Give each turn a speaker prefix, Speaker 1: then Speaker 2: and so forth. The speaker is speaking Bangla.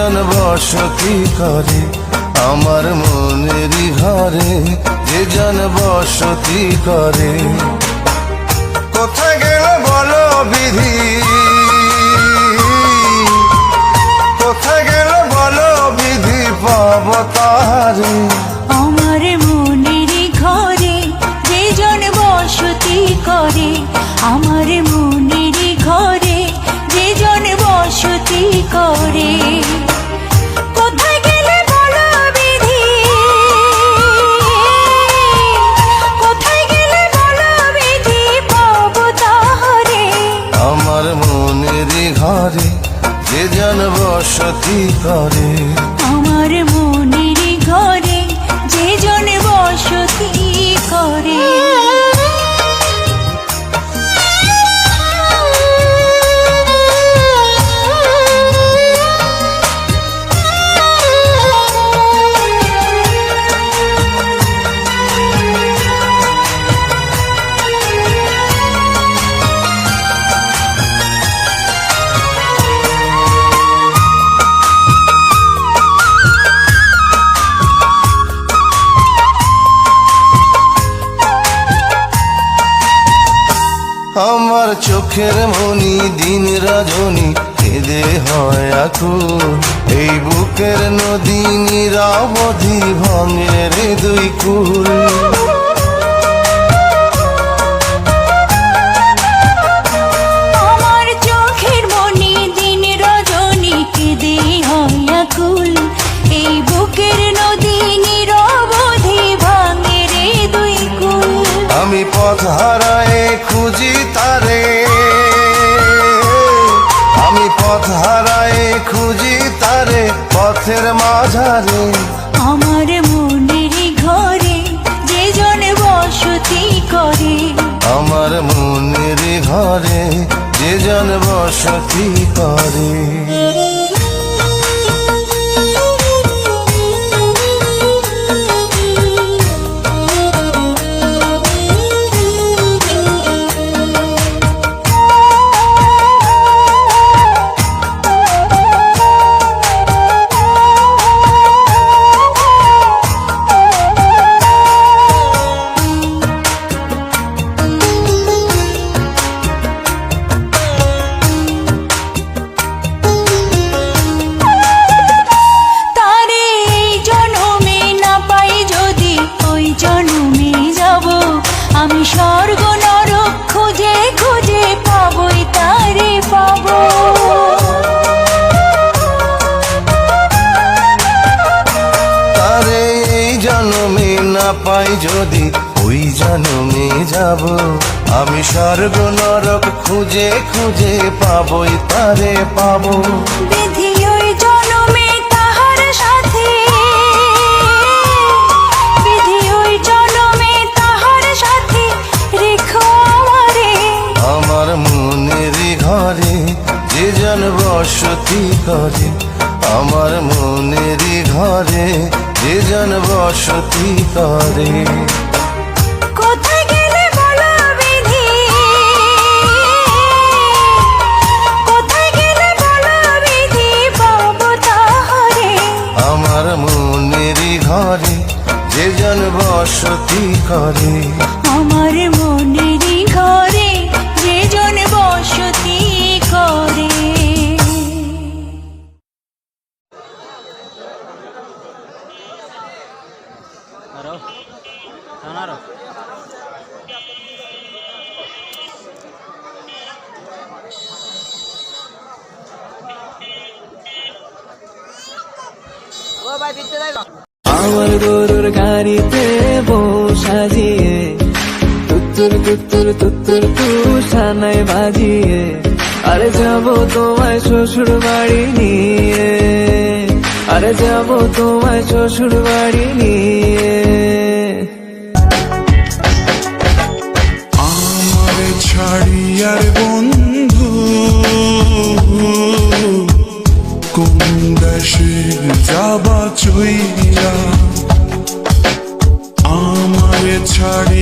Speaker 1: জন বসতি করে আমার মনেরই ঘরে, যে জন বসতি করে। কোথায় গেল বলো বিধি, কোথায় গেল বলো বিধি, পাব তাহারে।
Speaker 2: আমার মনেরই ঘরে যে জন বসতি করে, আমার মনেরই ঘরে যে জন বসতি করে। কোথায় গেলে বলো বিধি, কোথায় গেলে বলো বিধি, পাবো তাহারে।
Speaker 1: আমার মনেরই ঘরে যে জন বসতি করে,
Speaker 2: আমার মনেরই ঘরে যে জন বসতি করে।
Speaker 1: আমার চোখের মনি দিন রজনী কেঁদে হয় আকুল, এই বুকের নদী নিরাবধি ভাঙে রে দুই কুল।
Speaker 2: আমার চোখের মনি দিন রজনী কেঁদে হয় আকুল, এই বুকের নদী নিরবধি ভাঙে রে দুই কুল।
Speaker 1: আমি পথ হারায়ে খুঁজি তারে, আমি পথ হারায়ে খুঁজি তারে পথের মাঝারে।
Speaker 2: আমার মনেরই ঘরে যে জন বসতি করে,
Speaker 1: আমার মনেরই ঘরে যে জন বসতি করে। আমি স্বর্গ নরক খুঁজে খুঁজে পাবই তারে পাবো। তারে এই জন্মে না পাই যদি ওই জন্মে যাব, আমি স্বর্গ নরক খুঁজে খুঁজে পাবই তারে পাবো।
Speaker 2: বিধি ওই জন্মে তাহার সাথে, বিধি ওই জন্মে তাহার সাথে রেখো আমারে।
Speaker 1: আমার মনেরই ঘরে যে জন বসতি করে, আমার মনেরই ঘরে যে জন বসতি করে।
Speaker 2: কোথায় গেলে বলো বিধি, কোথায় গেলে বলো বিধি, পাবো তাহারে।
Speaker 1: আমার মনেরই ঘরে যে জন বসতি করে,
Speaker 2: আমার মনেরই ঘরে যে জন বসতি করে।
Speaker 3: আমার গরুর গাড়িতে বউ সাজিয়ে, তুত্তুর তুত্তুর তুত্তুর তুষানায় বাজিয়ে, আরে যাবো তোমায় শ্বশুর বাড়ি নিয়ে, আরে যাবো তোমায় শ্বশুর বাড়ি নিয়ে।
Speaker 4: আমার ছাড়িয়ার বন্ধু কোন দেশে যাবা চইয়া, আমার ছাড়ি